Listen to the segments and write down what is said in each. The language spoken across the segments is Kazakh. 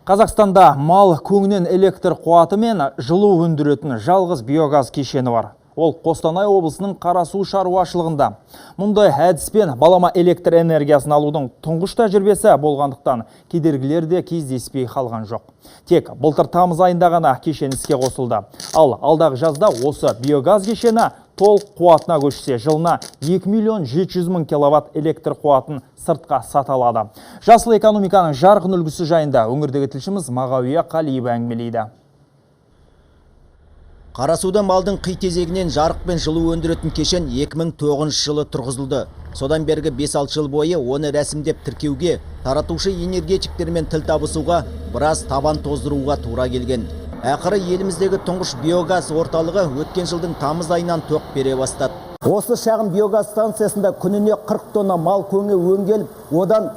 Қазақстанда мал көңінен электр қуаты мен жылу өндіретін жалғыз биогаз кешені бар. Ол Қостанай облысының Қарасу шаруашылығында. Мұндай әдіспен балама электр энергиясын алудың тұңғыш тәжірибесі болғандықтан кедергілер де кездеспей қалған жоқ. Тек былтыр тамыз айында ғана кешен іске қосылды. Ал алдағы жазда осы биогаз кешені толық қуатына көшсе, жылына 2 миллион 700 мың киловатт электр қуатын сыртқа сата алады. Жасыл экономиканың жарқын үлгісі жайында өңірдегі тілшіміз Мағауия Қалиева әңгімелейді. Қарасуда малдың қи тезегінен жарық пен жылу өндіретін кешен 2009 жылы тұрғызылды. Содан бергі 5-6 жыл бойы оны рәсімдеп тіркеуге, таратушы энергетиктермен тіл табысуға, біраз табан тоздыруға тура келген. Ақыры еліміздегі тұңғыш биогаз орталығы өткен жылдың тамыз айынан тоқ бере бастады. Осы шағын биогаз станциясында күніне 40 тонна мал көңі өңделіп, одан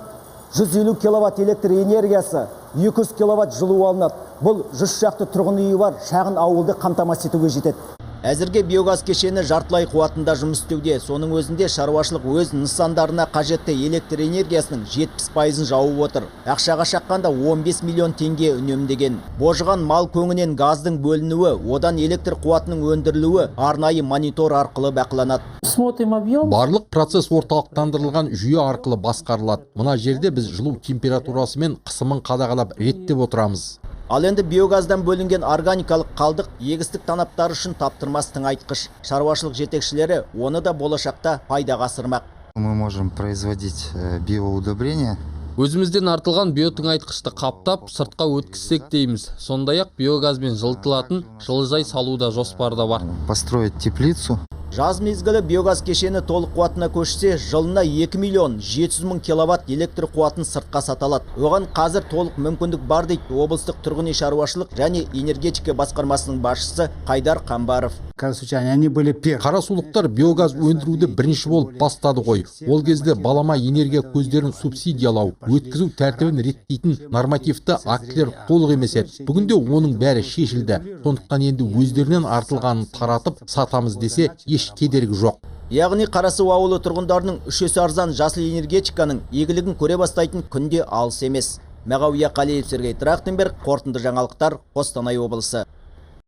150 киловатт электр энергиясы, 200 киловатт жылу алынады. Бұл 100 шақты тұрғын үйі бар шағын ауылды қамтамасыз етуге жетеді. Әзірге биогаз кешені жартылай қуатында жұмыс істеуде. Соның өзінде шаруашылық өз нысандарына қажетті электр энергиясының 70%-ын жауып отыр. Ақшаға шаққанда 15 миллион теңге үнемдеген. Божыған мал көңінен газдың бөлінуі, одан электр қуатының өндірілуі арнайы монитор арқылы бақыланады. Барлық процесс орталықтандырылған жүйе арқылы басқарылады. Мына жерде біз жылу температурасы мен қысымын қадағалап реттеп отырамыз. Ал енді биогаздан бөлінген органикалық қалдық егістік танаптары үшін таптырмас тыңайтқыш. Шаруашылық жетекшілері оны да болашақта пайдаға асырмақ. Мы можем производить биоудобрения. Өзімізден артылған биотыңайтқышты қаптап, сыртқа өткізсек дейміз. Сондай-ақ биогазбен жылытылатын жылыжай салуда жоспарда бар. Построить теплицу. Жаз мезгілі биогаз кешені толық қуатына көшсе, жылына 2 миллион 700 мың киловатт электр қуатын сыртқа саталады. Оған қазір толық мүмкіндік бар дейді облыстық тұрғын үй шаруашылық және энергетика басқармасының басшысы Қайдар Қамбаров. Қарасулықтар биогаз өндіруді бірінші болып бастады ғой. Ол кезде балама энергия көздерін субсидиялау, өткізу тәртібін реттейтін нормативті актілер толық емес еді. Бүгінде оның бәрі шешілді. Сондықтан енді өздерінен артылғанын таратып сатамыз десе еш кедергі жоқ. Яғни Қарасу ауылы тұрғындарының үш есе арзан жасыл энергетиканың игілігін көре бастайтын күнде алыс емес. Мағауия Қалиев, Сергей Трахтенберг, қорытынды жаңалықтар, Қостанай облысы.